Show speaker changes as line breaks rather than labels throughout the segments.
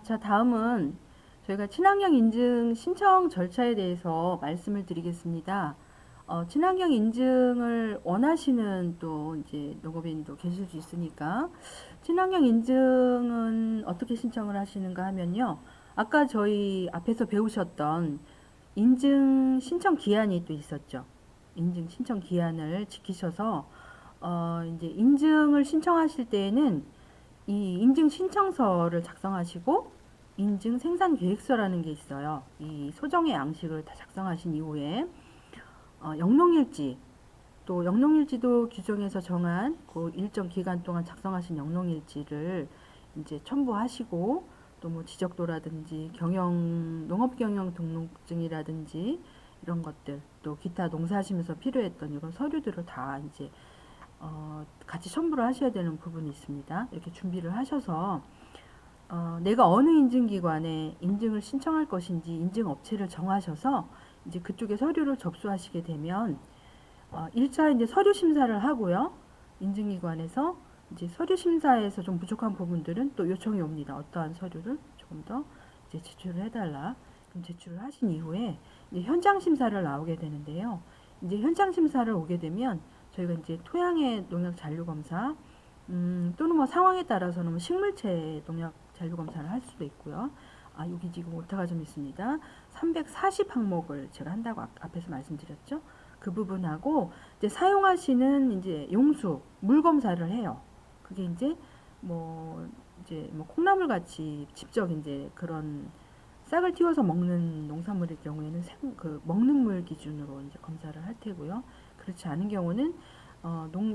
자, 다음은 저희가 친환경 인증 신청 절차에 대해서 말씀을 드리겠습니다. 친환경 인증을 원하시는 또 이제 농업인도 계실 수 있으니까 친환경 인증은 어떻게 신청을 하시는가 하면요. 아까 저희 앞에서 배우셨던 인증 신청 기한이 또 있었죠. 인증 신청 기한을 지키셔서 이제 인증을 신청하실 때에는 이 인증 신청서를 작성하시고 인증 생산 계획서라는 게 있어요. 이 소정의 양식을 다 작성하신 이후에 영농일지, 또 영농일지도 규정에서 정한 그 일정 기간 동안 작성하신 영농일지를 이제 첨부하시고, 또 뭐 지적도라든지 농업 경영 등록증이라든지 이런 것들, 또 기타 농사하시면서 필요했던 이런 서류들을 다 이제 같이 첨부를 하셔야 되는 부분이 있습니다. 이렇게 준비를 하셔서 내가 어느 인증기관에 인증을 신청할 것인지 인증 업체를 정하셔서 이제 그쪽에 서류를 접수하시게 되면 1차 이제 서류 심사를 하고요. 인증기관에서 이제 서류 심사에서 좀 부족한 부분들은 또 요청이 옵니다. 어떠한 서류를 조금 더 이제 제출을 해달라. 그럼 제출을 하신 이후에 이제 현장 심사를 나오게 되는데요. 이제 현장 심사를 오게 되면 저희가 이제 토양의 농약 잔류 검사, 또는 뭐 상황에 따라서는 뭐 식물체 농약 잔류 검사를 할 수도 있고요. 여기 지금 오타가 좀 있습니다. 340 항목을 제가 한다고 앞에서 말씀드렸죠. 그 부분하고 이제 사용하시는 이제 용수, 물 검사를 해요. 그게 이제 뭐 콩나물 같이 직접 이제 그런 싹을 틔워서 먹는 농산물의 경우에는 그 먹는 물 기준으로 이제 검사를 할 테고요. 그렇지 않은 경우는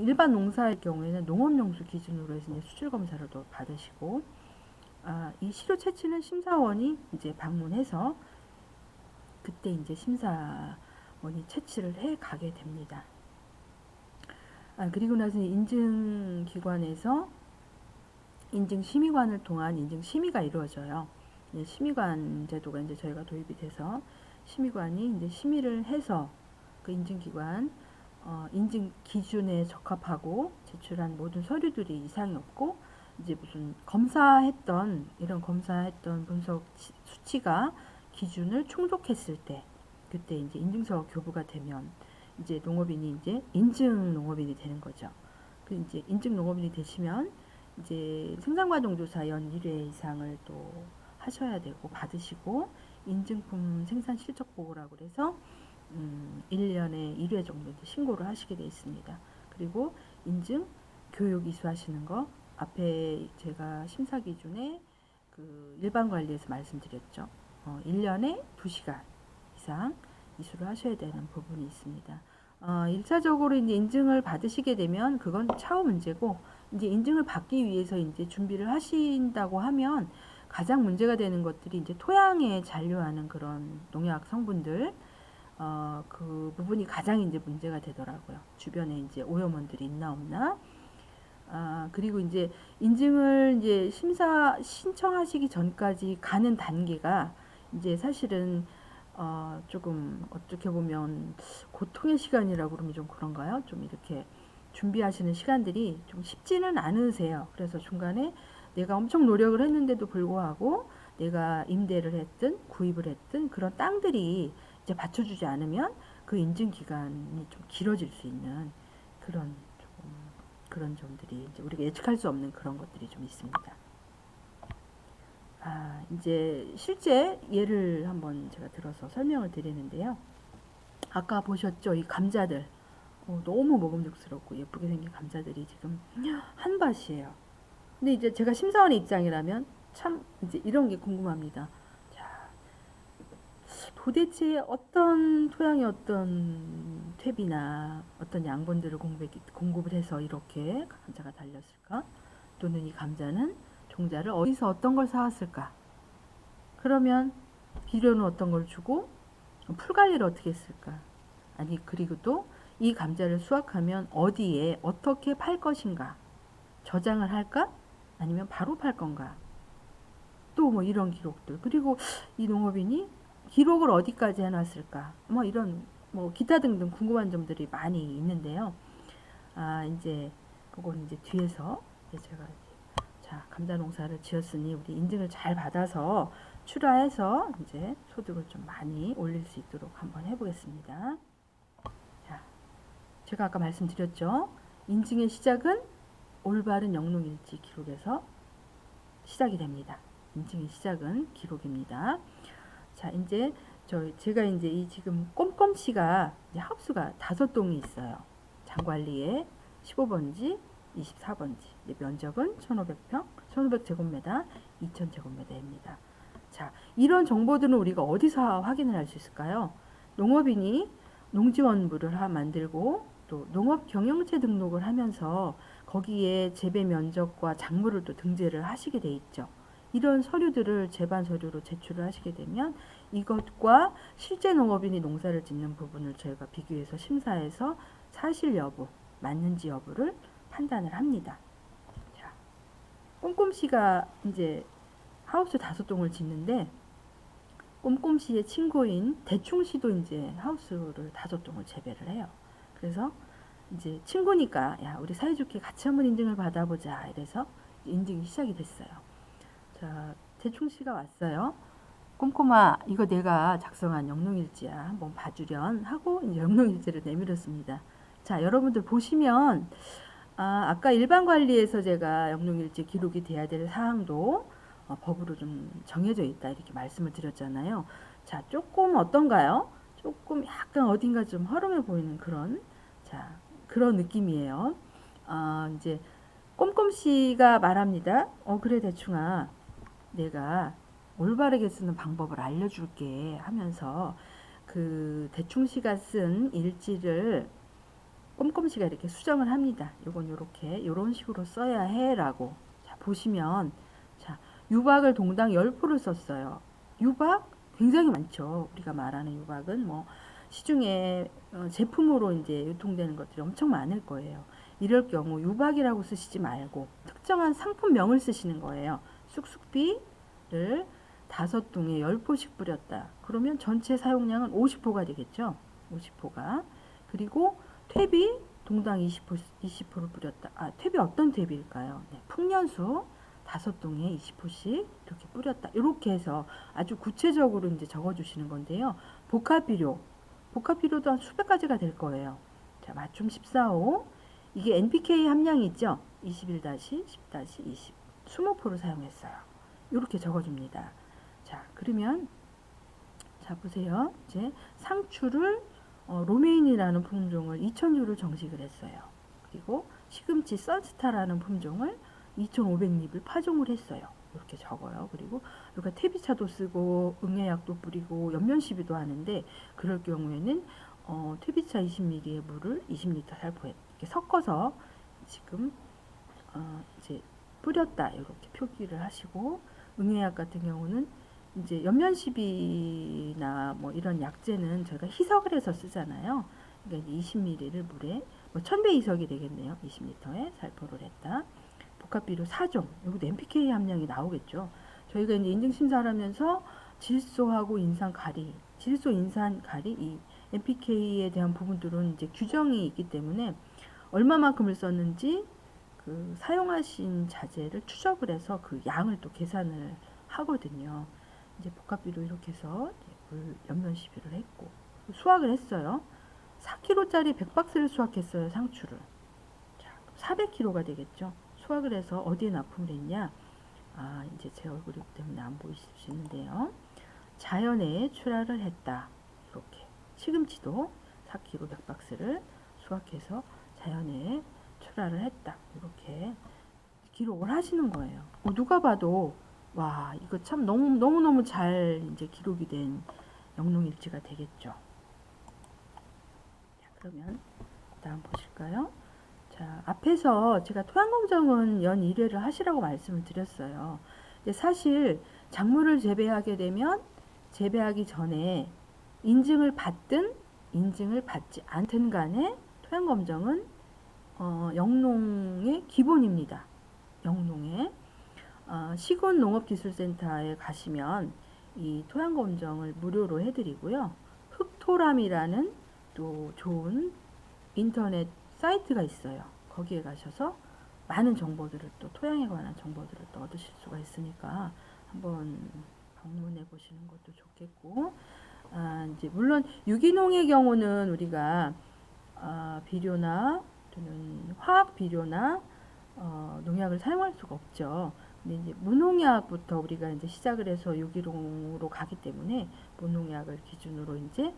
일반 농사의 경우에는 농업용수 기준으로 해서 이제 수질 검사를 또 받으시고, 이 시료 채취는 심사원이 이제 방문해서 그때 이제 심사원이 채취를 해 가게 됩니다. 그리고 나서 인증기관에서 인증심의관을 통한 인증심의가 이루어져요. 심의관 제도가 이제 저희가 도입이 돼서 심의관이 이제 심의를 해서 그 인증기관 인증 기준에 적합하고 제출한 모든 서류들이 이상이 없고 이제 무슨 이런 검사했던 분석 수치가 기준을 충족했을 때, 그때 이제 인증서 교부가 되면 이제 농업인이 이제 인증 농업인이 되는 거죠. 그 이제 인증 농업인이 되시면 이제 생산과정조사 연 1회 이상을 또 하셔야 되고 받으시고, 인증품 생산 실적 보고라고 그래서 1년에 1회 정도 신고를 하시게 되어 있습니다. 그리고 인증 교육 이수하시는 거 앞에 제가 심사 기준에 그 일반 관리에서 말씀드렸죠. 1년에 2시간 이상 이수를 하셔야 되는 부분이 있습니다. 1차적으로 이제 인증을 받으시게 되면 그건 차후 문제고, 이제 인증을 받기 위해서 이제 준비를 하신다고 하면 가장 문제가 되는 것들이 이제 토양에 잔류하는 그런 농약 성분들, 그 부분이 가장 이제 문제가 되더라고요. 주변에 이제 오염원들이 있나 없나. 그리고 이제 인증을 이제 신청하시기 전까지 가는 단계가 이제 사실은 조금 어떻게 보면 고통의 시간이라고 그러면 좀 그런가요? 좀 이렇게 준비하시는 시간들이 좀 쉽지는 않으세요. 그래서 중간에 내가 엄청 노력을 했는데도 불구하고 내가 임대를 했든 구입을 했든 그런 땅들이 이제 받쳐주지 않으면 그 인증 기간이 좀 길어질 수 있는 그런 점들이 이제 우리가 예측할 수 없는 그런 것들이 좀 있습니다. 이제 실제 예를 한번 제가 들어서 설명을 드리는데요. 아까 보셨죠? 이 감자들. 너무 먹음직스럽고 예쁘게 생긴 감자들이 지금 한 밭이에요. 근데 이제 제가 심사원의 입장이라면 참 이제 이런 게 궁금합니다. 자, 도대체 어떤 토양의 어떤 퇴비나 어떤 양분들을 공급을 해서 이렇게 감자가 달렸을까? 또는 이 감자는 종자를 어디서 어떤 걸 사왔을까? 그러면 비료는 어떤 걸 주고 풀 관리를 어떻게 했을까? 그리고 또 이 감자를 수확하면 어디에 어떻게 팔 것인가? 저장을 할까? 아니면 바로 팔 건가? 또 뭐 이런 기록들. 그리고 이 농업인이 기록을 어디까지 해놨을까? 뭐 이런 뭐 기타 등등 궁금한 점들이 많이 있는데요. 이제 그건 이제 뒤에서 제가 자, 감자 농사를 지었으니 우리 인증을 잘 받아서 출하해서 이제 소득을 좀 많이 올릴 수 있도록 한번 해보겠습니다. 자, 제가 아까 말씀드렸죠. 인증의 시작은 올바른 영농일지 기록에서 시작이 됩니다. 인증의 시작은 기록입니다. 자, 이제 제가 이제 이 지금 꼼꼼씨가 이제 하우스가 5동이 있어요. 장관리에 15번지, 24번지. 면적은 1,500평, 1,500제곱미터, 2,000제곱미터입니다. 자, 이런 정보들은 우리가 어디서 확인을 할 수 있을까요? 농업인이 농지원부를 만들고 또 농업경영체 등록을 하면서 거기에 재배 면적과 작물을 또 등재를 하시게 돼 있죠. 이런 서류들을 제반 서류로 제출을 하시게 되면 이것과 실제 농업인이 농사를 짓는 부분을 저희가 비교해서 심사해서 사실 여부, 맞는지 여부를 판단을 합니다. 자, 꼼꼼씨가 이제 하우스 5동을 짓는데 꼼꼼씨의 친구인 대충씨도 이제 하우스를 5동을 재배를 해요. 그래서 이제 친구니까 야, 우리 사이좋게 같이 한번 인증을 받아보자 이래서 인증이 시작이 됐어요. 자, 대충씨가 왔어요. 꼼꼼아, 이거 내가 작성한 영농일지야. 한번 봐주련 하고 이제 영농일지를 내밀었습니다. 자, 여러분들 보시면 아까 일반관리에서 제가 영농일지 기록이 돼야 될 사항도 법으로 좀 정해져 있다 이렇게 말씀을 드렸잖아요. 자, 조금 어떤가요? 조금 약간 어딘가 좀 허름해 보이는 그런 느낌이에요. 이제 꼼꼼씨가 말합니다. 그래 대충아, 내가 올바르게 쓰는 방법을 알려줄게 하면서 그 대충씨가 쓴 일지를 꼼꼼씨가 이렇게 수정을 합니다. 요건 요렇게 요런 식으로 써야 해 라고. 자, 보시면 자, 유박을 동당 10포를 썼어요. 유박 굉장히 많죠. 우리가 말하는 유박은 뭐 시중에 제품으로 이제 유통되는 것들이 엄청 많을 거예요. 이럴 경우 유박이라고 쓰시지 말고 특정한 상품명을 쓰시는 거예요. 쑥쑥비를 5동에 10포씩 뿌렸다. 그러면 전체 사용량은 50포가 되겠죠. 50포가. 그리고 퇴비 동당 20포를 뿌렸다. 퇴비 어떤 퇴비일까요? 네, 풍년수 5동에 20포씩 이렇게 뿌렸다. 이렇게 해서 아주 구체적으로 이제 적어주시는 건데요. 복합비료도 한 수백 가지가 될 거예요. 자, 맞춤 14호. 이게 NPK 함량이 있죠? 21-10-20. 20포를 사용했어요. 이렇게 적어줍니다. 자, 그러면 자, 보세요. 이제 상추를 로메인이라는 품종을 2,000주를 정식을 했어요. 그리고 시금치 썬스타라는 품종을 2,500립을 파종을 했어요. 이렇게 적어요. 그리고 우리가 퇴비차도 쓰고 응애약도 뿌리고 연면시비도 하는데 그럴 경우에는 퇴비차 20ml의 물을 20리터 살포에 이렇게 섞어서 지금 이제 뿌렸다 이렇게 표기를 하시고 응애약 같은 경우는 이제 연면시비나 뭐 이런 약재는 저희가 희석을 해서 쓰잖아요. 그러니까 20ml를 물에 뭐 1000배 희석이 되겠네요. 20리터에 살포를 했다. 복합비료 4종. 여기도 NPK 함량이 나오겠죠. 저희가 이제 인증심사를 하면서 질소하고 인산가리, 질소, 인산가리 이 NPK에 대한 부분들은 이제 규정이 있기 때문에 얼마만큼을 썼는지 그 사용하신 자재를 추적을 해서 그 양을 또 계산을 하거든요. 이제 복합비료 이렇게 해서 물 연면시비를 했고 수확을 했어요. 4kg짜리 100박스를 수확했어요. 상추를. 자, 400kg가 되겠죠. 수확을 해서 어디에 납품을 했냐? 이제 제 얼굴이기 때문에 안 보이실 수 있는데요. 자연에 출하를 했다. 이렇게. 시금치도 4kg 100박스를 수확해서 자연에 출하를 했다. 이렇게 기록을 하시는 거예요. 누가 봐도 와, 이거 참 너무너무 잘 이제 기록이 된 영농일지가 되겠죠. 자, 그러면 다음 보실까요? 자, 앞에서 제가 토양검정은 연 1회를 하시라고 말씀을 드렸어요. 근데 사실 작물을 재배하게 되면 재배하기 전에 인증을 받든 인증을 받지 않든 간에 토양검정은 영농의 기본입니다. 영농의 시군농업기술센터에 가시면 이 토양검정을 무료로 해드리고요. 흑토람이라는 또 좋은 인터넷 사이트가 있어요. 거기에 가셔서 많은 정보들을 또 토양에 관한 정보들을 또 얻으실 수가 있으니까 한번 방문해 보시는 것도 좋겠고, 이제 물론 유기농의 경우는 우리가 비료나 또는 화학 비료나 농약을 사용할 수가 없죠. 근데 이제 무농약부터 우리가 이제 시작을 해서 유기농으로 가기 때문에 무농약을 기준으로 이제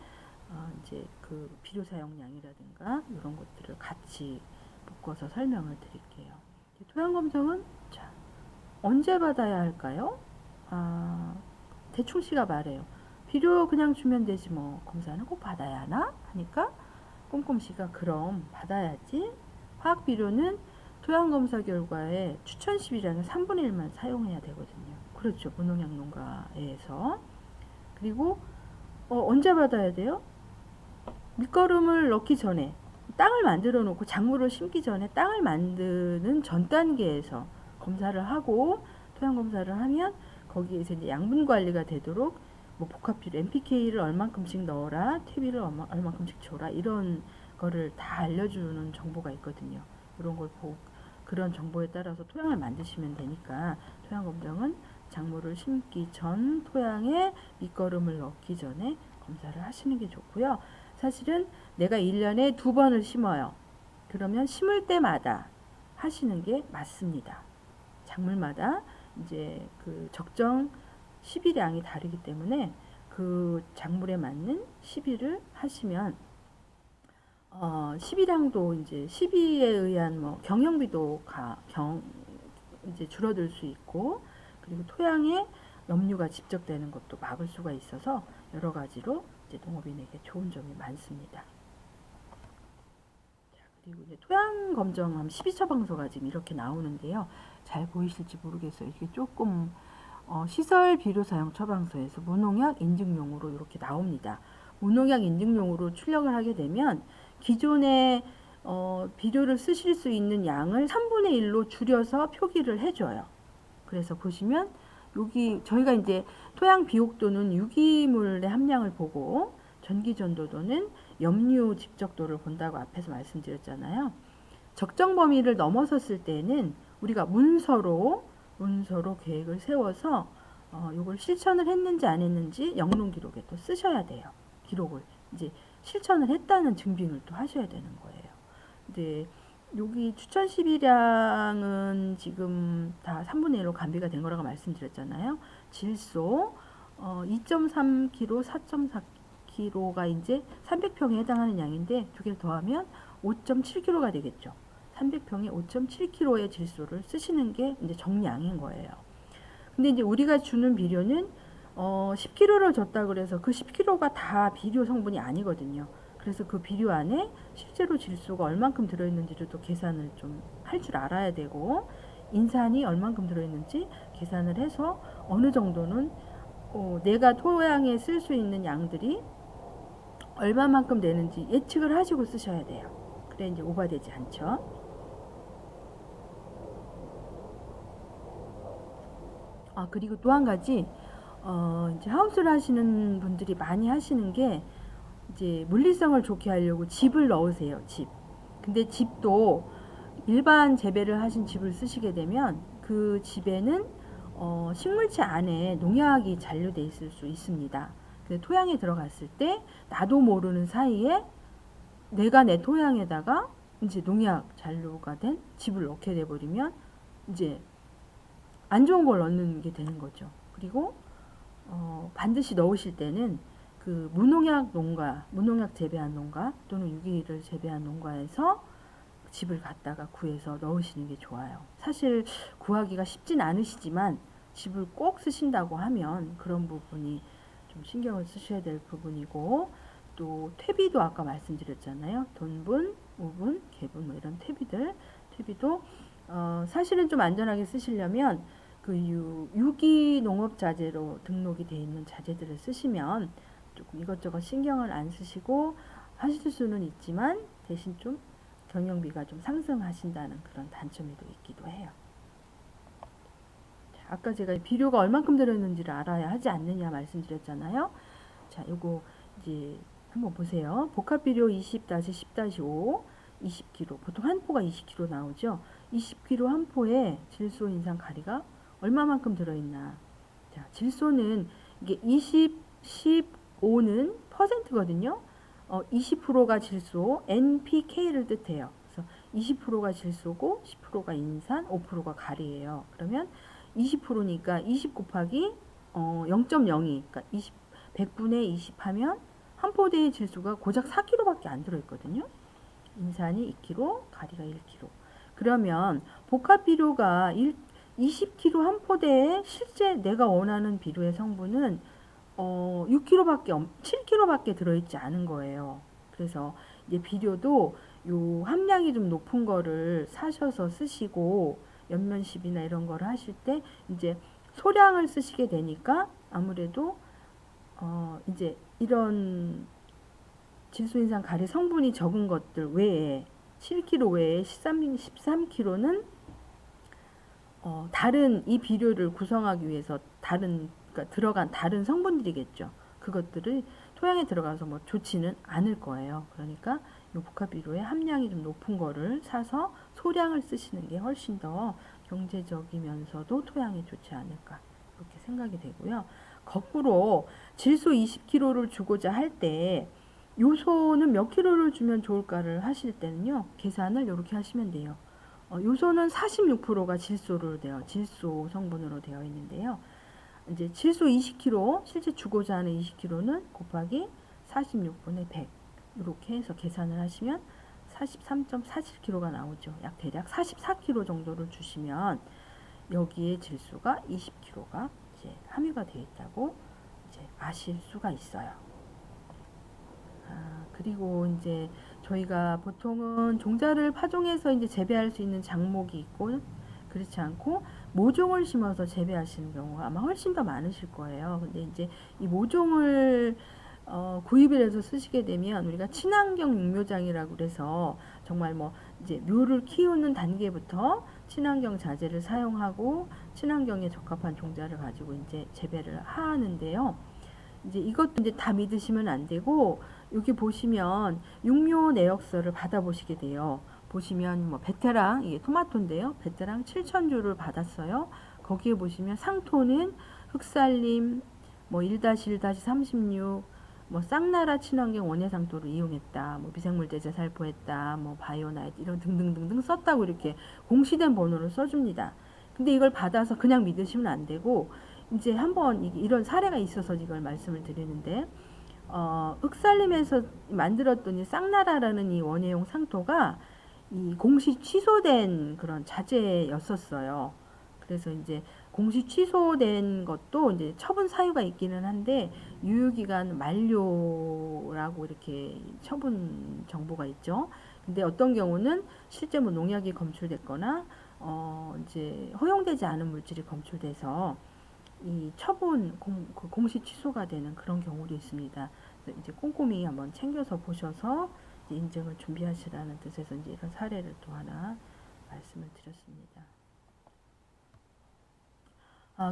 그 비료 사용량이라든가 이런 것들을 같이 묶어서 설명을 드릴게요. 토양 검정은 자, 언제 받아야 할까요? 대충 씨가 말해요. 비료 그냥 주면 되지 뭐 검사는 꼭 받아야 하나? 하니까 꼼꼼씨가 그럼 받아야지. 화학 비료는 토양 검사 결과에 추천 10이라는 3분의 1만 사용해야 되거든요. 그렇죠. 무농약 농가에서. 그리고 언제 받아야 돼요? 밑거름을 넣기 전에 땅을 만들어 놓고 작물을 심기 전에 땅을 만드는 전 단계에서 검사를 하고 토양 검사를 하면 거기에서 이제 양분 관리가 되도록 뭐 복합비료 NPK를 얼만큼씩 넣어라, 퇴비를 얼만큼씩 줘라 이런 거를 다 알려주는 정보가 있거든요. 이런 걸 보고 그런 정보에 따라서 토양을 만드시면 되니까 토양 검정은 작물을 심기 전 토양에 밑거름을 넣기 전에 검사를 하시는 게 좋고요. 사실은 내가 1년에 2번을 심어요. 그러면 심을 때마다 하시는 게 맞습니다. 작물마다 이제 그 적정 시비량이 다르기 때문에 그 작물에 맞는 시비를 하시면 시비량도 이제 시비에 의한 뭐 경영비도 이제 줄어들 수 있고, 그리고 토양에 염류가 집적되는 것도 막을 수가 있어서 여러 가지로 이제 농업인에게 좋은 점이 많습니다. 자, 그리고 이제 토양 검정하면 12처방서가 지금 이렇게 나오는데요. 잘 보이실지 모르겠어요. 이게 조금 시설 비료 사용 처방서에서 무농약 인증용으로 이렇게 나옵니다. 무농약 인증용으로 출력을 하게 되면 기존에 비료를 쓰실 수 있는 양을 3분의 1로 줄여서 표기를 해줘요. 그래서 보시면 여기 저희가 이제 토양 비옥도는 유기물의 함량을 보고 전기전도도는 염류 집적도를 본다고 앞에서 말씀드렸잖아요. 적정 범위를 넘어섰을 때는 우리가 문서로 계획을 세워서 이걸 실천을 했는지 안 했는지 영농 기록에 또 쓰셔야 돼요. 기록을 이제 실천을 했다는 증빙을 또 하셔야 되는 거예요. 근데 여기 추천 시비량은 지금 다 3분의 1로 감비가 된 거라고 말씀드렸잖아요. 질소 2.3kg, 4.4kg가 이제 300평에 해당하는 양인데 두 개를 더하면 5.7kg가 되겠죠. 300평에 5.7kg의 질소를 쓰시는 게 이제 정량인 거예요. 근데 이제 우리가 주는 비료는 10kg를 줬다 그래서 그 10kg가 다 비료 성분이 아니거든요. 그래서 그 비료 안에 실제로 질소가 얼만큼 들어있는지를 또 계산을 좀 할 줄 알아야 되고, 인산이 얼만큼 들어있는지 계산을 해서 어느 정도는 내가 토양에 쓸 수 있는 양들이 얼마만큼 되는지 예측을 하시고 쓰셔야 돼요. 그래 이제 오버되지 않죠. 그리고 또 한 가지 이제 하우스를 하시는 분들이 많이 하시는 게 이제 물리성을 좋게 하려고 즙을 넣으세요. 즙. 근데 즙도 일반 재배를 하신 즙을 쓰시게 되면 그 즙에는 식물체 안에 농약이 잔류돼 있을 수 있습니다. 근데 토양에 들어갔을 때 나도 모르는 사이에 내가 내 토양에다가 이제 농약 잔류가 된 즙을 넣게 돼 버리면 이제 안 좋은 걸 넣는 게 되는 거죠. 그리고 반드시 넣으실 때는 그 무농약 농가, 무농약 재배한 농가 또는 유기를 재배한 농가에서 즙을 갖다가 구해서 넣으시는 게 좋아요. 사실 구하기가 쉽진 않으시지만 즙을 꼭 쓰신다고 하면 그런 부분이 좀 신경을 쓰셔야 될 부분이고, 또 퇴비도 아까 말씀드렸잖아요. 돈분, 우분, 개분 뭐 이런 퇴비도 사실은 좀 안전하게 쓰시려면 그 유기농업 자재로 등록이 되어 있는 자재들을 쓰시면 조금 이것저것 신경을 안 쓰시고 하실 수는 있지만 대신 좀 경영비가 좀 상승하신다는 그런 단점이 또 있기도 해요. 자, 아까 제가 비료가 얼만큼 들어있는지를 알아야 하지 않느냐 말씀드렸잖아요. 자, 요거 이제 한번 보세요. 복합비료 20-10-5 20kg, 보통 한 포가 20kg 나오죠. 20kg 한 포에 질소 인산 가리가 얼마만큼 들어있나. 자, 질소는 이게 15는 퍼센트거든요. 20%가 질소, NPK를 뜻해요. 그래서 20%가 질소고 10%가 인산, 5%가 가리예요. 그러면 20%니까 20 곱하기 0.02, 그러니까 100분의 20 하면 한 포대의 질소가 고작 4kg밖에 안 들어있거든요. 인산이 2kg, 가리가 1kg. 그러면 복합 비료가 20kg 한 포대에 실제 내가 원하는 비료의 성분은 6kg밖에 7kg밖에 들어있지 않은 거예요. 그래서 이제 비료도 요 함량이 좀 높은 거를 사셔서 쓰시고 연면십이나 이런 거를 하실 때 이제 소량을 쓰시게 되니까 아무래도 이제 이런 질소인산 가리 성분이 적은 것들 외에 7kg 외에 13kg는 다른 이 비료를 구성하기 위해서 그러니까 들어간 다른 성분들이겠죠. 그것들을 토양에 들어가서 뭐 좋지는 않을 거예요. 그러니까 이 복합 비료의 함량이 좀 높은 거를 사서 소량을 쓰시는 게 훨씬 더 경제적이면서도 토양에 좋지 않을까 그렇게 생각이 되고요. 거꾸로 질소 20kg를 주고자 할 때 요소는 몇 킬로를 주면 좋을까를 하실 때는요. 계산을 이렇게 하시면 돼요. 요소는 46%가 질소 성분으로 되어 있는데요. 이제 질소 20kg, 실제 주고자 하는 20kg는 곱하기 46분의 100 이렇게 해서 계산을 하시면 43.47kg가 나오죠. 약 대략 44kg 정도를 주시면 여기에 질소가 20kg가 이제 함유가 되어 있다고 이제 아실 수가 있어요. 그리고 이제 저희가 보통은 종자를 파종해서 이제 재배할 수 있는 작목이 있고 그렇지 않고 모종을 심어서 재배하시는 경우가 아마 훨씬 더 많으실 거예요. 근데 이제 이 모종을 구입을 해서 쓰시게 되면 우리가 친환경 육묘장이라고 그래서 정말 뭐 이제 묘를 키우는 단계부터 친환경 자재를 사용하고 친환경에 적합한 종자를 가지고 이제 재배를 하는데요. 이제 이것도 이제 다 믿으시면 안 되고 여기 보시면 육묘 내역서를 받아보시게 돼요. 보시면 뭐 베테랑 이게 토마토인데요. 베테랑 7,000주를 받았어요. 거기에 보시면 상토는 흑살림 뭐 1-1-36 뭐 쌍나라 친환경 원예 상토를 이용했다. 뭐 미생물 대제 살포했다. 뭐 바이오나이트 이런 등등등등 썼다고 이렇게 공시된 번호를 써줍니다. 근데 이걸 받아서 그냥 믿으시면 안 되고 이제 한번 이런 사례가 있어서 이걸 말씀을 드리는데 흑살림에서 만들었던 이 쌍나라라는 이 원예용 상토가 이 공시 취소된 그런 자재였었어요. 그래서 이제 공시 취소된 것도 이제 처분 사유가 있기는 한데 유효기간 만료라고 이렇게 처분 정보가 있죠. 근데 어떤 경우는 실제 뭐 농약이 검출됐거나 이제 허용되지 않은 물질이 검출돼서 이 처분 공시 취소가 되는 그런 경우도 있습니다. 그래서 이제 꼼꼼히 한번 챙겨서 보셔서 이제 인증을 준비하시라는 뜻에서 이제 이런 사례를 또 하나 말씀을 드렸습니다.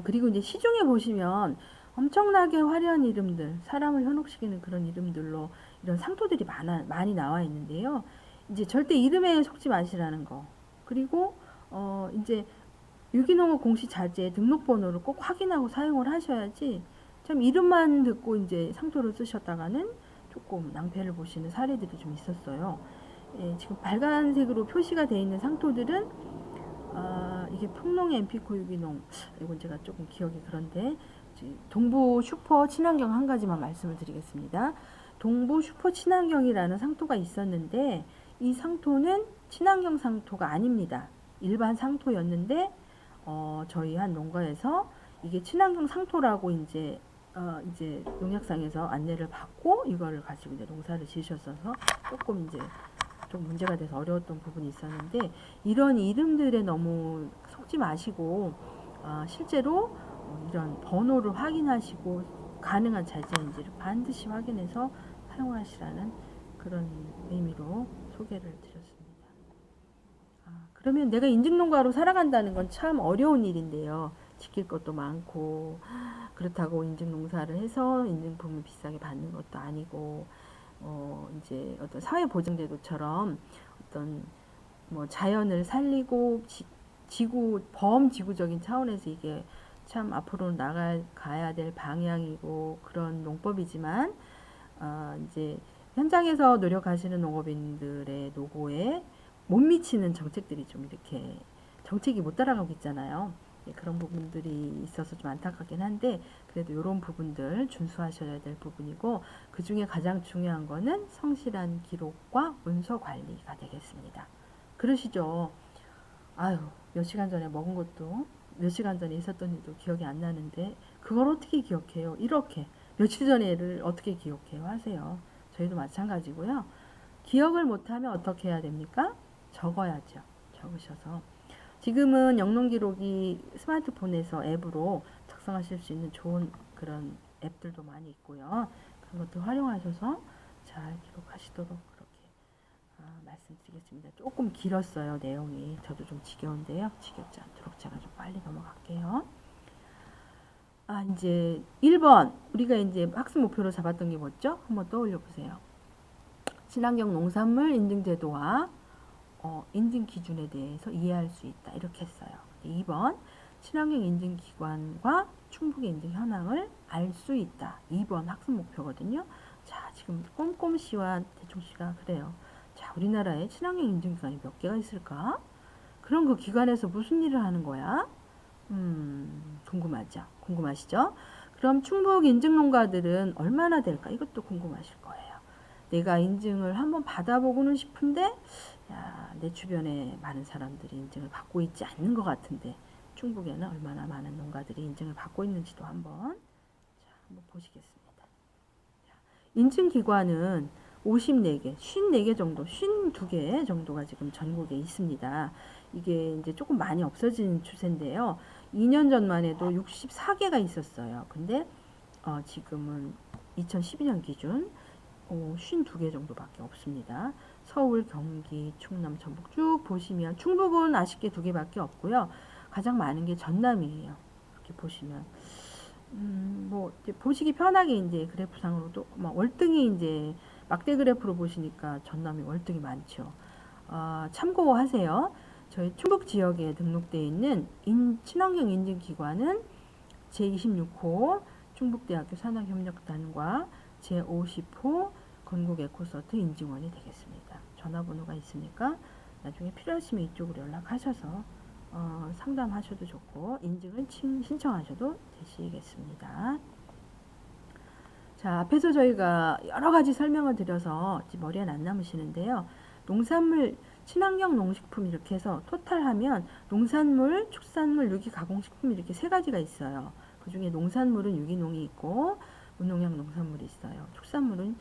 그리고 이제 시중에 보시면 엄청나게 화려한 이름들, 사람을 현혹시키는 그런 이름들로 이런 상토들이 많이 나와 있는데요. 이제 절대 이름에 속지 마시라는 거. 그리고 이제 유기농업 공시 자재 등록번호를 꼭 확인하고 사용을 하셔야지 참 이름만 듣고 이제 상토를 쓰셨다가는 조금 낭패를 보시는 사례들이 좀 있었어요. 예, 지금 빨간색으로 표시가 되어 있는 상토들은 이게 풍농 엠피코 유기농 이건 제가 조금 기억이 그런데 동부 슈퍼 친환경 한 가지만 말씀을 드리겠습니다. 동부 슈퍼 친환경이라는 상토가 있었는데 이 상토는 친환경 상토가 아닙니다. 일반 상토였는데 저희 한 농가에서 이게 친환경 상토라고 이제 농약상에서 안내를 받고 이거를 가지고 이제 농사를 지으셨어서 조금 이제 좀 문제가 돼서 어려웠던 부분이 있었는데 이런 이름들에 너무 속지 마시고 실제로 이런 번호를 확인하시고 가능한 자재인지를 반드시 확인해서 사용하시라는 그런 의미로 소개를 드렸습니다. 그러면 내가 인증농가로 살아간다는 건 참 어려운 일인데요. 지킬 것도 많고 그렇다고 인증농사를 해서 인증품을 비싸게 받는 것도 아니고 이제 어떤 사회보장제도처럼 어떤 뭐 자연을 살리고 지구 범지구적인 차원에서 이게 참 앞으로 나가야 될 방향이고 그런 농법이지만 이제 현장에서 노력하시는 농업인들의 노고에 못 미치는 정책들이 좀 이렇게 정책이 못 따라가고 있잖아요. 그런 부분들이 있어서 좀 안타깝긴 한데 그래도 이런 부분들 준수하셔야 될 부분이고 그 중에 가장 중요한 거는 성실한 기록과 문서 관리가 되겠습니다. 그러시죠? 아유, 몇 시간 전에 먹은 것도 몇 시간 전에 있었던 일도 기억이 안 나는데 그걸 어떻게 기억해요? 이렇게 며칠 전에를 어떻게 기억해요? 하세요. 저희도 마찬가지고요. 기억을 못하면 어떻게 해야 됩니까? 적어야죠. 적으셔서 지금은 영농 기록이 스마트폰에서 앱으로 작성하실 수 있는 좋은 그런 앱들도 많이 있고요. 그런 것도 활용하셔서 잘 기록하시도록 그렇게 말씀드리겠습니다. 조금 길었어요, 내용이. 저도 좀 지겨운데요. 지겹지 않도록 제가 좀 빨리 넘어갈게요. 이제 1번 우리가 이제 학습 목표로 잡았던 게 뭐죠? 한번 떠올려 보세요. 친환경 농산물 인증 제도와 인증 기준에 대해서 이해할 수 있다. 이렇게 했어요. 2번 친환경 인증 기관과 충북의 인증 현황을 알 수 있다. 2번 학습 목표거든요. 자, 지금 꼼꼼씨와 대충씨가 그래요. 자, 우리나라에 친환경 인증 기관이 몇 개가 있을까? 그런 그 기관에서 무슨 일을 하는 거야? 궁금하죠? 궁금하시죠? 그럼 충북 인증 농가들은 얼마나 될까? 이것도 궁금하실 거예요. 내가 인증을 한번 받아보고는 싶은데 야, 내 주변에 많은 사람들이 인증을 받고 있지 않는 것 같은데 충북에는 얼마나 많은 농가들이 인증을 받고 있는지도 한번 보시겠습니다. 인증기관은 54개, 54개 정도, 52개 정도가 지금 전국에 있습니다. 이게 이제 조금 많이 없어진 추세인데요. 2년 전만 해도 64개가 있었어요. 근데 지금은 2012년 기준 52개 정도밖에 없습니다. 서울, 경기, 충남, 전북 쭉 보시면 충북은 아쉽게 2개밖에 없고요. 가장 많은 게 전남이에요. 이렇게 보시면 뭐 이제 보시기 편하게 이제 그래프상으로도 막 월등히 이제 막대 그래프로 보시니까 전남이 월등히 많죠. 참고하세요. 저희 충북 지역에 등록되어 있는 친환경 인증기관은 제26호 충북대학교 산학협력단과 제50호 건국에코서트 인증원이 되겠습니다. 전화번호가 있으니까 나중에 필요하시면 이쪽으로 연락하셔서 상담하셔도 좋고 인증을 신청하셔도 되시겠습니다. 자, 앞에서 저희가 여러 가지 설명을 드려서 머리에 안 남으시는데요. 농산물, 친환경 농식품 이렇게 해서 토탈하면 농산물, 축산물, 유기가공식품 이렇게 3가지가 있어요. 그 중에 농산물은 유기농이 있고 무농약 농산물이 있어요. 축산물은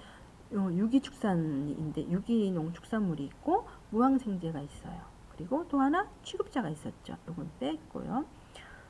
유기축산인데 유기농 축산물이 있고 무항생제가 있어요. 그리고 또 하나 취급자가 있었죠. 이건 뺐고요.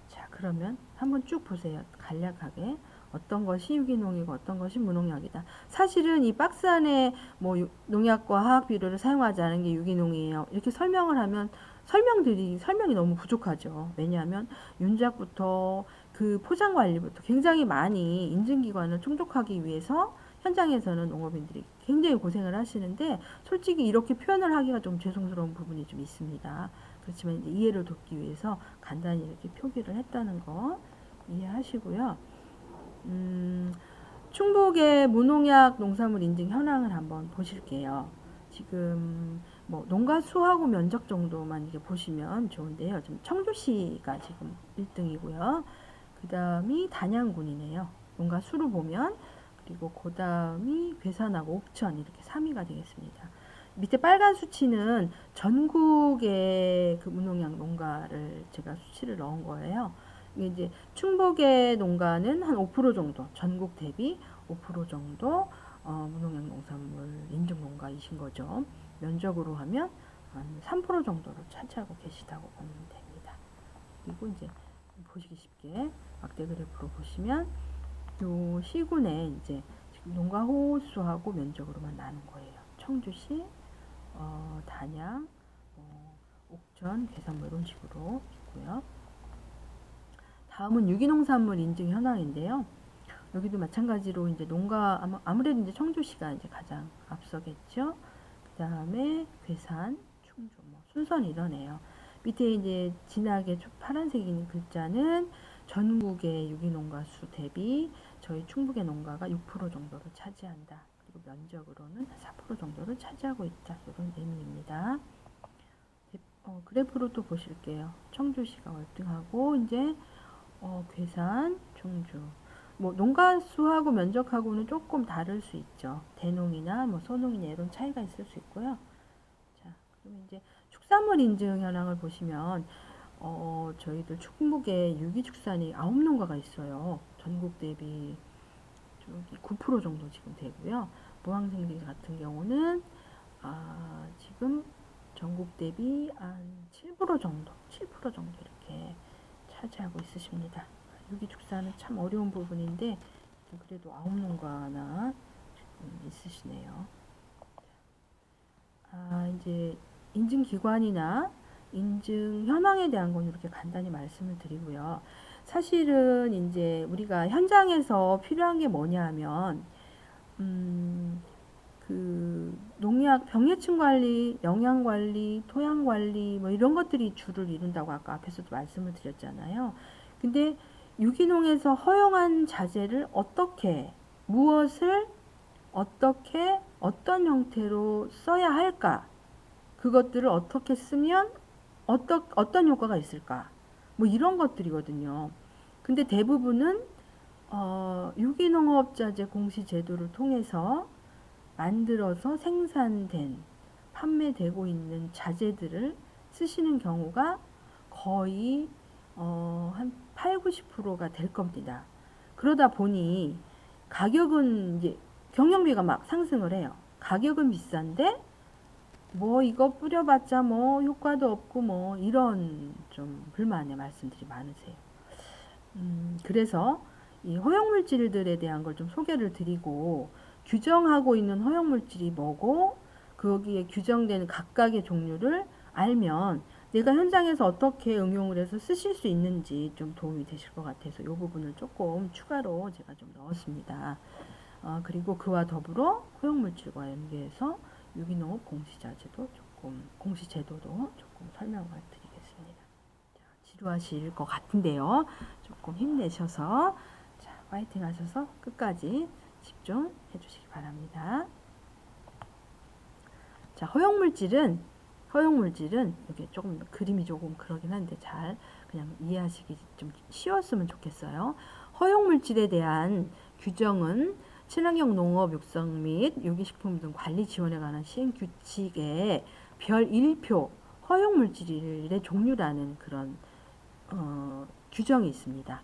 자, 그러면 한번 쭉 보세요. 간략하게 어떤 것이 유기농이고 어떤 것이 무농약이다. 사실은 이 박스 안에 뭐 농약과 화학 비료를 사용하지 않은 게 유기농이에요. 이렇게 설명을 하면 설명이 너무 부족하죠. 왜냐하면 윤작부터 그 포장 관리부터 굉장히 많이 인증기관을 충족하기 위해서 현장에서는 농업인들이 굉장히 고생을 하시는데 솔직히 이렇게 표현을 하기가 좀 죄송스러운 부분이 좀 있습니다. 그렇지만 이제 이해를 돕기 위해서 간단히 이렇게 표기를 했다는 거 이해하시고요. 충북의 무농약 농산물 인증 현황을 한번 보실게요. 지금 뭐 농가 수하고 면적 정도만 이렇게 보시면 좋은데요. 지금 청주시가 지금 1등이고요. 그 다음이 단양군이네요. 농가 수로 보면 그리고 그 다음이 괴산하고 옥천 이렇게 3위가 되겠습니다. 밑에 빨간 수치는 전국의 그 무농약 농가를 제가 수치를 넣은 거예요. 이제 충북의 농가는 한 5% 정도, 전국 대비 5% 정도 무농약 농산물 인증 농가이신 거죠. 면적으로 하면 한 3% 정도를 차지하고 계시다고 보면 됩니다. 그리고 이제 보시기 쉽게 막대 그래프로 보시면 요 시군에 이제 지금 농가 호수하고 면적으로만 나눈 거예요. 청주시, 단양, 옥천, 괴산 뭐 이런 식으로 있고요. 다음은 유기농산물 인증 현황인데요. 여기도 마찬가지로 이제 농가 아무래도 이제 청주시가 이제 가장 앞서겠죠. 그 다음에 괴산, 충주 뭐 순서는 이러네요. 밑에 이제 진하게 파란색인 글자는 전국의 유기농가 수 대비 저희 충북의 농가가 6% 정도를 차지한다. 그리고 면적으로는 4% 정도를 차지하고 있다. 이런 의미입니다. 그래프로 또 보실게요. 청주시가 월등하고 이제 괴산, 충주. 뭐 농가 수하고 면적하고는 조금 다를 수 있죠. 대농이나 뭐 소농이나 이런 차이가 있을 수 있고요. 자, 그러면 이제 축산물 인증 현황을 보시면 저희들 충북에 유기축산이 9농가가 있어요. 전국 대비 9% 정도 지금 되고요. 무항생리 같은 경우는 지금 전국 대비 한 7% 정도, 7% 정도 이렇게 차지하고 있으십니다. 유기축산은 참 어려운 부분인데 그래도 9농가나 있으시네요. 이제 인증기관이나 인증 현황에 대한 건 이렇게 간단히 말씀을 드리고요. 사실은 이제 우리가 현장에서 필요한 게 뭐냐 하면 그 농약, 병해충 관리, 영양 관리, 토양 관리 뭐 이런 것들이 주를 이룬다고 아까 앞에서도 말씀을 드렸잖아요. 근데 유기농에서 허용한 자재를 어떻게, 무엇을 어떻게, 어떤 형태로 써야 할까? 그것들을 어떻게 쓰면 어떤 효과가 있을까? 뭐 이런 것들이거든요. 근데 대부분은 유기농업자재 공시제도를 통해서 만들어서 생산된, 판매되고 있는 자재들을 쓰시는 경우가 거의 한 8, 90%가 될 겁니다. 그러다 보니 가격은 이제 경영비가 막 상승을 해요. 가격은 비싼데 뭐 이거 뿌려봤자 뭐 효과도 없고 뭐 이런 좀 불만의 말씀들이 많으세요. 그래서 이 허용물질들에 대한 걸 좀 소개를 드리고 규정하고 있는 허용물질이 뭐고 거기에 규정된 각각의 종류를 알면 내가 현장에서 어떻게 응용을 해서 쓰실 수 있는지 좀 도움이 되실 것 같아서 이 부분을 조금 추가로 제가 좀 넣었습니다. 그리고 그와 더불어 허용물질과 연계해서 유기농업 공시제도도 조금 설명을 드리겠습니다. 자, 지루하실 것 같은데요. 조금 힘내셔서 자, 화이팅 하셔서 끝까지 집중해 주시기 바랍니다. 자, 허용물질은 이게 조금 그림이 조금 그러긴 한데 잘 그냥 이해하시기 좀 쉬웠으면 좋겠어요. 허용물질에 대한 규정은 친환경 농업 육성 및 유기식품 등 관리 지원에 관한 시행규칙에 별 1표 허용물질의 종류라는 그런 규정이 있습니다.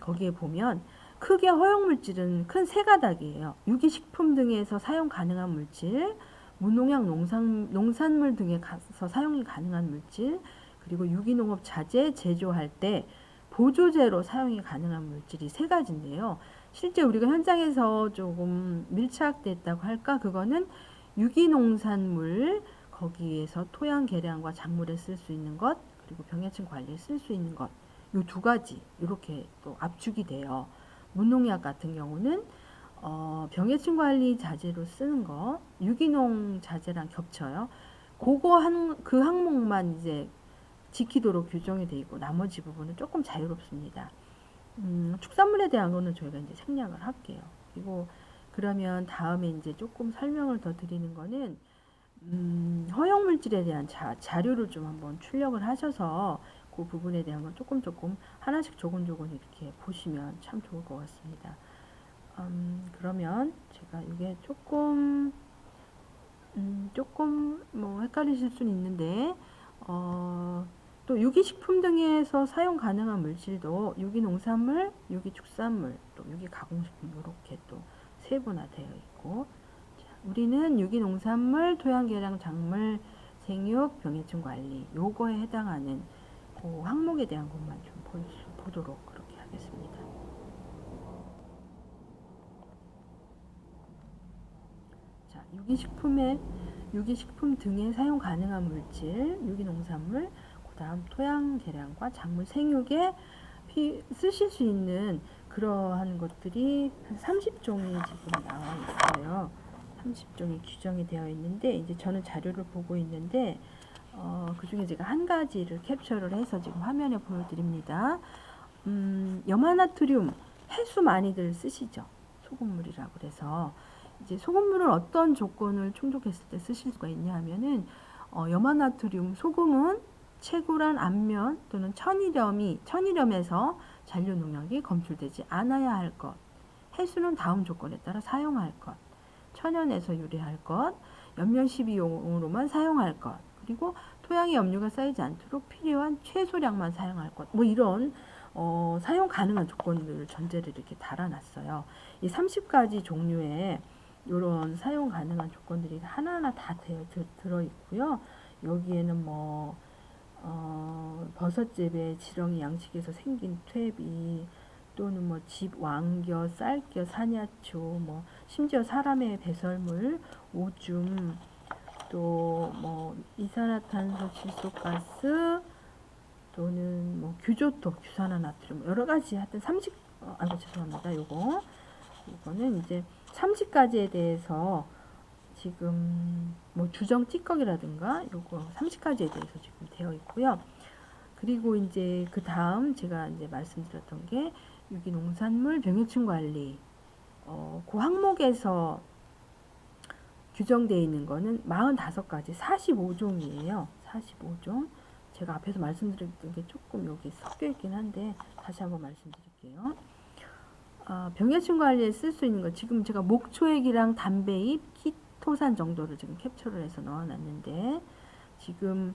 거기에 보면 크게 허용물질은 큰 세 가닥이에요. 유기식품 등에서 사용 가능한 물질, 무농약 농산물 등에 가서 사용이 가능한 물질, 그리고 유기농업 자재 제조할 때 보조제로 사용이 가능한 물질이 세 가지인데요. 실제 우리가 현장에서 조금 밀착됐다고 할까? 그거는 유기농산물, 거기에서 토양 개량과 작물에 쓸 수 있는 것, 그리고 병해충 관리에 쓸 수 있는 것, 이 두 가지 이렇게 또 압축이 돼요. 무농약 같은 경우는 병해충 관리 자재로 쓰는 거, 유기농 자재랑 겹쳐요. 그 항목만 이제 지키도록 규정이 되어 있고 나머지 부분은 조금 자유롭습니다. 축산물에 대한 거는 저희가 이제 생략을 할게요. 그리고 그러면 다음에 이제 조금 설명을 더 드리는 거는 허용물질에 대한 자료를 좀 한번 출력을 하셔서 그 부분에 대한 걸 조금 하나씩 조금 이렇게 보시면 참 좋을 것 같습니다. 그러면 제가 이게 조금 뭐 헷갈리실 수는 있는데 또 유기식품 등에서 사용 가능한 물질도 유기농산물, 유기축산물, 또 유기가공식품 이렇게 또 세분화되어 있고 자, 우리는 유기농산물, 토양개량, 작물, 생육, 병해충 관리 요거에 해당하는 그 항목에 대한 것만 좀 보도록 그렇게 하겠습니다. 자, 유기식품 등에 사용 가능한 물질, 유기농산물, 그 다음 토양 개량과 작물 생육에 쓰실 수 있는 그러한 것들이 한 30종이 지금 나와 있어요. 30종이 규정이 되어 있는데 이제 저는 자료를 보고 있는데 그 중에 제가 한 가지를 캡처를 해서 지금 화면에 보여드립니다. 염화나트륨 해수 많이들 쓰시죠. 소금물이라고 그래서 이제 소금물을 어떤 조건을 충족했을 때 쓰실 수가 있냐 하면은 염화나트륨 소금은 채굴한 안면 또는 천일염에서 잔류 농약이 검출되지 않아야 할 것, 해수는 다음 조건에 따라 사용할 것, 천연에서 유래할 것, 연면 시비용으로만 사용할 것, 그리고 토양에 염류가 쌓이지 않도록 필요한 최소량만 사용할 것, 뭐 이런 사용 가능한 조건들을 전제를 이렇게 달아놨어요. 이 30가지 종류의 이런 사용 가능한 조건들이 하나하나 다 들어 있고요. 여기에는 뭐 버섯재배, 지렁이 양식에서 생긴 퇴비, 또는 뭐 집 왕겨, 쌀겨, 산야초, 뭐 심지어 사람의 배설물, 오줌, 또 뭐 이산화탄소, 질소가스, 또는 뭐 규조토, 규산화나트륨 여러 가지 하여튼 30 아이고 죄송합니다. 이거는 이제 30가지에 대해서 지금 뭐 주정 찌꺼기라든가 요거 30가지에 대해서 지금 되어 있고요. 그리고 이제 그 다음 제가 이제 말씀드렸던 게 유기농산물 병해충 관리 그 항목에서 규정되어 있는 거는 45가지 45종이에요. 45종. 제가 앞에서 말씀드렸던 게 조금 여기 섞여 있긴 한데 다시 한번 말씀드릴게요. 병해충 관리에 쓸 수 있는 거 지금 제가 목초액이랑 담배잎, 키토산 정도를 지금 캡처를 해서 넣어놨는데 지금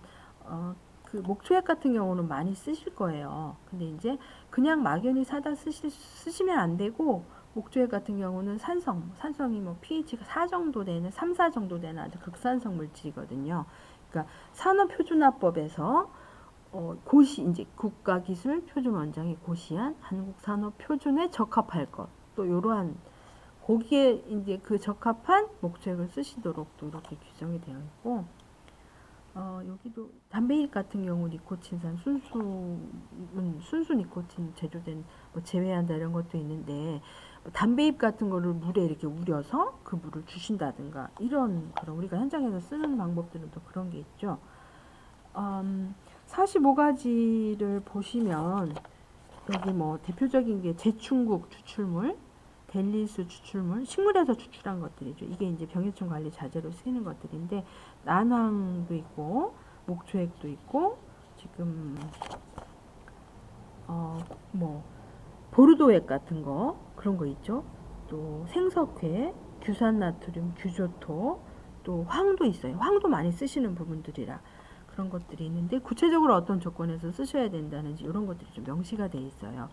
그 목초액 같은 경우는 많이 쓰실 거예요. 근데 이제 그냥 막연히 사다 쓰시면 안 되고 목초액 같은 경우는 산성이 뭐 pH가 4 정도 되는 3, 4 정도 되는 아주 극산성 물질이거든요. 그러니까 산업표준화법에서 고시 이제 국가기술표준원장이 고시한 한국산업표준에 적합할 것, 또 이러한 거기에 이제 그 적합한 목초액을 쓰시도록 또 이렇게 규정이 되어 있고, 여기도 담배잎 같은 경우 니코틴산 순수 니코틴 제조된 뭐 제외한다 이런 것도 있는데 담배잎 같은 거를 물에 이렇게 우려서 그 물을 주신다든가 이런 그런 우리가 현장에서 쓰는 방법들은 또 그런 게 있죠. 45가지를 보시면 여기 뭐 대표적인 게 제충국 추출물, 델리수 추출물, 식물에서 추출한 것들이죠. 이게 이제 병해충 관리 자재로 쓰이는 것들인데 난황도 있고 목초액도 있고 지금 뭐 보르도액 같은 거 그런 거 있죠. 또 생석회, 규산나트륨, 규조토, 또 황도 있어요. 황도 많이 쓰시는 부분들이라 그런 것들이 있는데 구체적으로 어떤 조건에서 쓰셔야 된다는지 이런 것들이 좀 명시가 돼 있어요.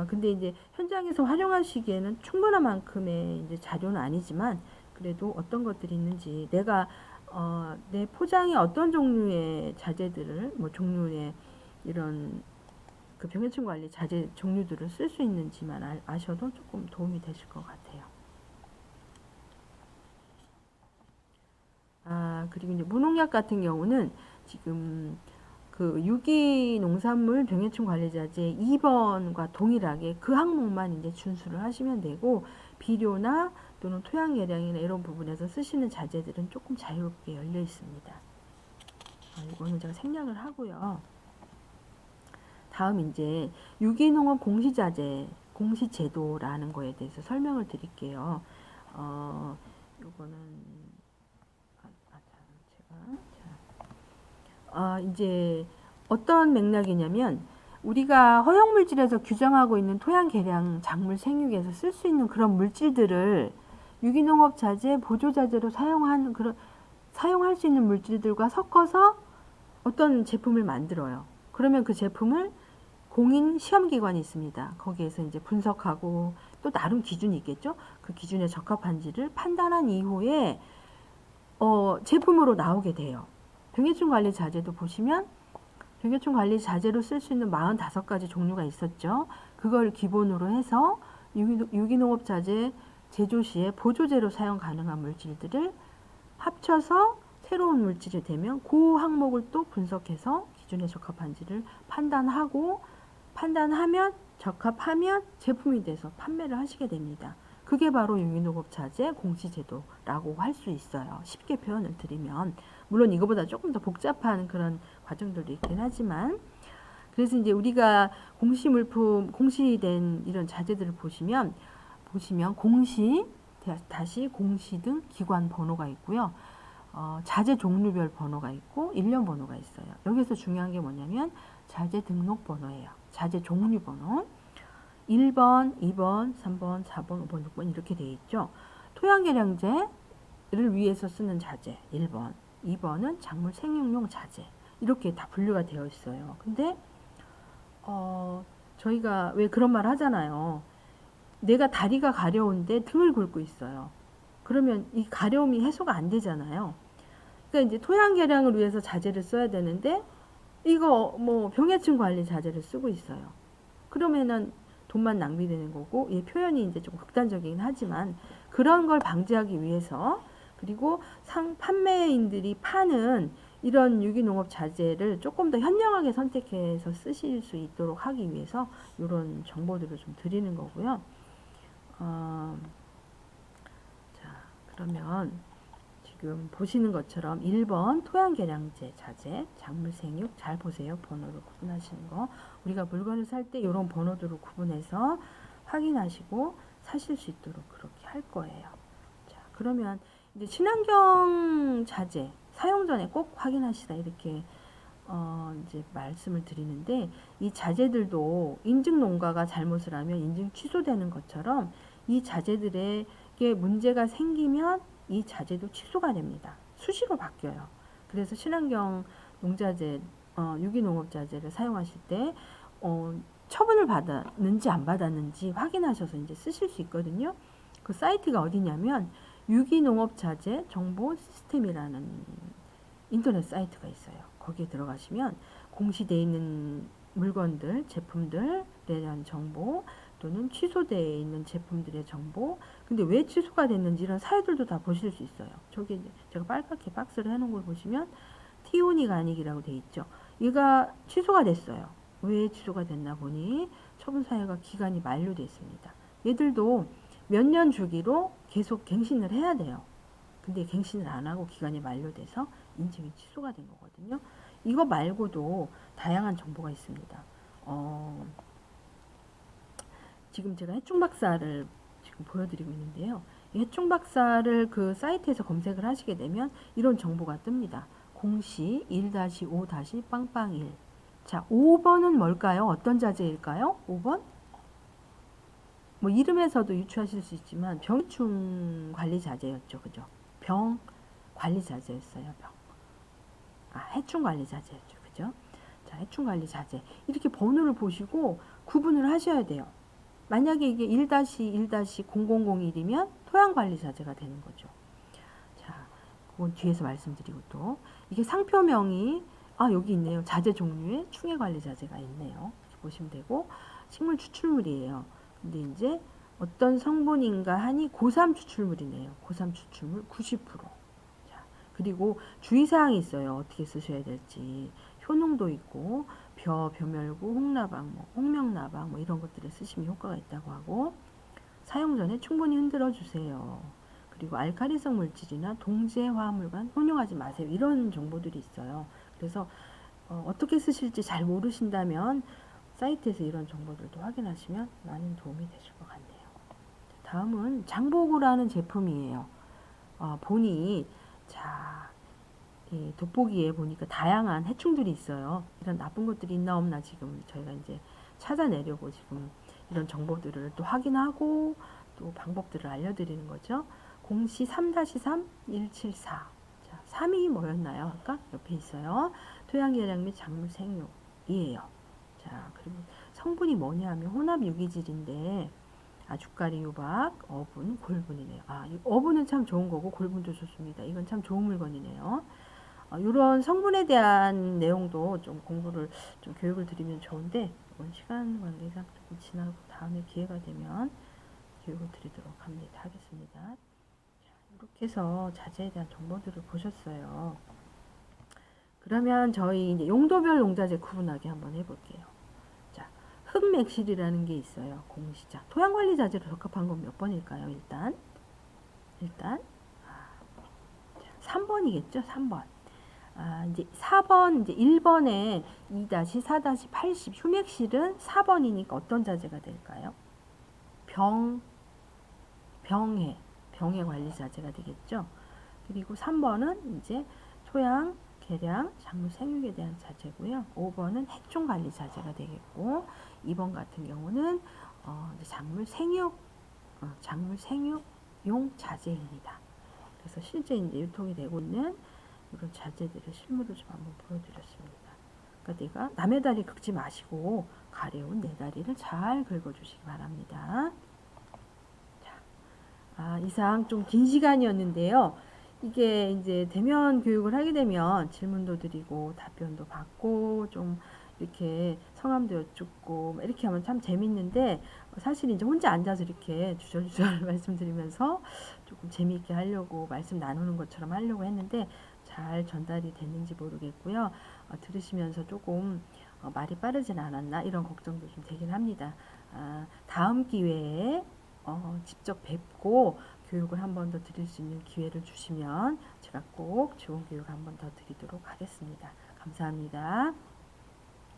근데 이제 현장에서 활용하시기에는 충분한 만큼의 이제 자료는 아니지만 그래도 어떤 것들이 있는지 내가 내 포장에 어떤 종류의 자재들을 뭐 종류의 이런 그 병해충 관리 자재 종류들을 쓸 수 있는지만 아셔도 조금 도움이 되실 것 같아요. 그리고 이제 무농약 같은 경우는 지금 그 유기농산물 병해충 관리자재 2번과 동일하게 그 항목만 이제 준수를 하시면 되고 비료나 또는 토양 계량이나 이런 부분에서 쓰시는 자재들은 조금 자유롭게 열려 있습니다. 이거는 제가 생략을 하고요. 다음 이제 유기농업 공시자재, 공시제도라는 거에 대해서 설명을 드릴게요. 요거는 이제 어떤 맥락이냐면 우리가 허용물질에서 규정하고 있는 토양 개량, 작물 생육에서 쓸 수 있는 그런 물질들을 유기농업 자재, 보조자재로 사용할 수 있는 물질들과 섞어서 어떤 제품을 만들어요. 그러면 그 제품을 공인 시험기관이 있습니다. 거기에서 이제 분석하고 또 나름 기준이 있겠죠. 그 기준에 적합한지를 판단한 이후에 제품으로 나오게 돼요. 병해충 관리 자재도 보시면 병해충 관리 자재로 쓸 수 있는 45가지 종류가 있었죠. 그걸 기본으로 해서 유기농업 자재 제조 시에 보조제로 사용 가능한 물질들을 합쳐서 새로운 물질이 되면 그 항목을 또 분석해서 기준에 적합한지를 판단하면 적합하면 제품이 돼서 판매를 하시게 됩니다. 그게 바로 유기농업자재 공시제도라고 할 수 있어요. 쉽게 표현을 드리면. 물론 이거보다 조금 더 복잡한 그런 과정들도 있긴 하지만, 그래서 이제 우리가 공시물품, 공시된 이런 자재들을 보시면 공시, 다시 공시 등 기관 번호가 있고요. 자재 종류별 번호가 있고 일련 번호가 있어요. 여기서 중요한 게 뭐냐면 자재 등록 번호예요. 자재 종류 번호. 1번, 2번, 3번, 4번, 5번, 6번 이렇게 되어 있죠. 토양계량제를 위해서 쓰는 자재 1번, 2번은 작물 생육용 자재 이렇게 다 분류가 되어 있어요. 근데 저희가 왜 그런 말 하잖아요. 내가 다리가 가려운데 등을 굴고 있어요. 그러면 이 가려움이 해소가 안 되잖아요. 그러니까 이제 토양 개량을 위해서 자재를 써야 되는데 이거 뭐 병해충 관리 자재를 쓰고 있어요. 그러면은 돈만 낭비되는 거고, 이 표현이 이제 조금 극단적이긴 하지만 그런 걸 방지하기 위해서, 그리고 판매인들이 파는 이런 유기농업 자재를 조금 더 현명하게 선택해서 쓰실 수 있도록 하기 위해서 이런 정보들을 좀 드리는 거고요. 자, 그러면 지금 보시는 것처럼 1번 토양계량제 자재, 작물생육 잘 보세요. 번호를 구분하시는 거. 우리가 물건을 살 때 이런 번호들을 구분해서 확인하시고 사실 수 있도록 그렇게 할 거예요. 자, 그러면 이제 친환경 자재 사용 전에 꼭 확인하시라 이렇게 이제 말씀을 드리는데, 이 자재들도 인증 농가가 잘못을 하면 인증 취소되는 것처럼 이 자재들에게 문제가 생기면 이 자재도 취소가 됩니다. 수시로 바뀌어요. 그래서 친환경 농자재, 유기농업자재를 사용하실 때 처분을 받았는지 안 받았는지 확인하셔서 이제 쓰실 수 있거든요. 그 사이트가 어디냐면 유기농업자재 정보 시스템이라는 인터넷 사이트가 있어요. 거기에 들어가시면 공시되어 있는 물건들, 제품들에 대한 정보, 또는 취소되어 있는 제품들의 정보, 근데 왜 취소가 됐는지 이런 사유들도 다 보실 수 있어요. 저기 제가 빨갛게 박스를 해놓은 걸 보시면 티오닉 아닉이라고 돼 있죠. 얘가 취소가 됐어요. 왜 취소가 됐나 보니 처분 사유가 기간이 만료됐습니다. 얘들도 몇 년 주기로 계속 갱신을 해야 돼요. 근데 갱신을 안 하고 기간이 만료돼서 인증이 취소가 된 거거든요. 이거 말고도 다양한 정보가 있습니다. 지금 제가 해충박사를 지금 보여드리고 있는데요. 이 해충박사를 그 사이트에서 검색을 하시게 되면 이런 정보가 뜹니다. 공시 1-5-빵빵1. 자, 5번은 뭘까요? 어떤 자재일까요? 5번? 뭐 이름에서도 유추하실 수 있지만 병해충 관리 자재였죠. 그죠? 병 관리 자재였어요. 해충 관리 자재였죠. 그죠? 자, 해충 관리 자재. 이렇게 번호를 보시고 구분을 하셔야 돼요. 만약에 이게 1-1-0001이면 토양관리 자재가 되는 거죠. 자, 그건 뒤에서 말씀드리고, 또 이게 상표명이 여기 있네요. 자재 종류에 충해관리 자재가 있네요. 이렇게 보시면 되고, 식물 추출물이에요. 근데 이제 어떤 성분인가 하니 고삼 추출물이네요. 고삼 추출물 90%. 자, 그리고 주의사항이 있어요. 어떻게 쓰셔야 될지. 효능도 있고, 벼멸구, 홍나방, 홍명나방 이런 것들을 쓰시면 효과가 있다고 하고, 사용 전에 충분히 흔들어 주세요. 그리고 알카리성 물질이나 동제 화합물과 혼용하지 마세요. 이런 정보들이 있어요. 그래서 어떻게 쓰실지 잘 모르신다면 사이트에서 이런 정보들도 확인하시면 많은 도움이 되실 것 같네요. 다음은 장보고라는 제품이에요. 보니 이 돋보기에 보니까 다양한 해충들이 있어요. 이런 나쁜 것들이 있나 없나 지금 저희가 이제 찾아내려고 지금 이런 정보들을 또 확인하고 또 방법들을 알려드리는 거죠. 공시 3-3-174. 자, 3이 뭐였나요? 아까 옆에 있어요. 토양계량 및 작물 생육이에요. 자, 그리고 성분이 뭐냐 하면 혼합 유기질인데, 아주까리 유박, 어분, 골분이네요. 어분은 참 좋은 거고 골분도 좋습니다. 이건 참 좋은 물건이네요. 이런 성분에 대한 내용도 좀 공부를 좀 교육을 드리면 좋은데, 이건 시간 관계상 조금 지나고 다음에 기회가 되면 교육을 드리도록 하겠습니다. 이렇게 해서 자재에 대한 정보들을 보셨어요. 그러면 저희 이제 용도별 농자재 구분하기 한번 해볼게요. 자, 흑맥실이라는 게 있어요. 공시자. 토양관리 자재로 적합한 건 몇 번일까요? 일단 3번이겠죠? 3번. 이제 4번, 이제 1번에 2-4-80 휴맥실은 4번이니까 어떤 자재가 될까요? 병해 관리 자재가 되겠죠. 그리고 3번은 이제 토양, 계량, 작물 생육에 대한 자재고요. 5번은 해충 관리 자재가 되겠고, 2번 같은 경우는 이제 작물 생육용 자재입니다. 그래서 실제 이제 유통이 되고 있는 이런 자재들을 실물로 좀 한번 보여드렸습니다. 그러니까 내가 남의 다리 긁지 마시고 가려운 내 다리를 잘 긁어주시기 바랍니다. 이상 좀 긴 시간이었는데요. 이게 이제 대면 교육을 하게 되면 질문도 드리고 답변도 받고 좀 이렇게 성함도 여쭙고 이렇게 하면 참 재밌는데 사실 이제 혼자 앉아서 이렇게 주절주절 말씀드리면서 조금 재미있게 하려고 말씀 나누는 것처럼 하려고 했는데 잘 전달이 됐는지 모르겠고요. 들으시면서 조금 말이 빠르진 않았나 이런 걱정도 좀 되긴 합니다. 다음 기회에 직접 뵙고 교육을 한 번 더 드릴 수 있는 기회를 주시면 제가 꼭 좋은 교육 한 번 더 드리도록 하겠습니다. 감사합니다.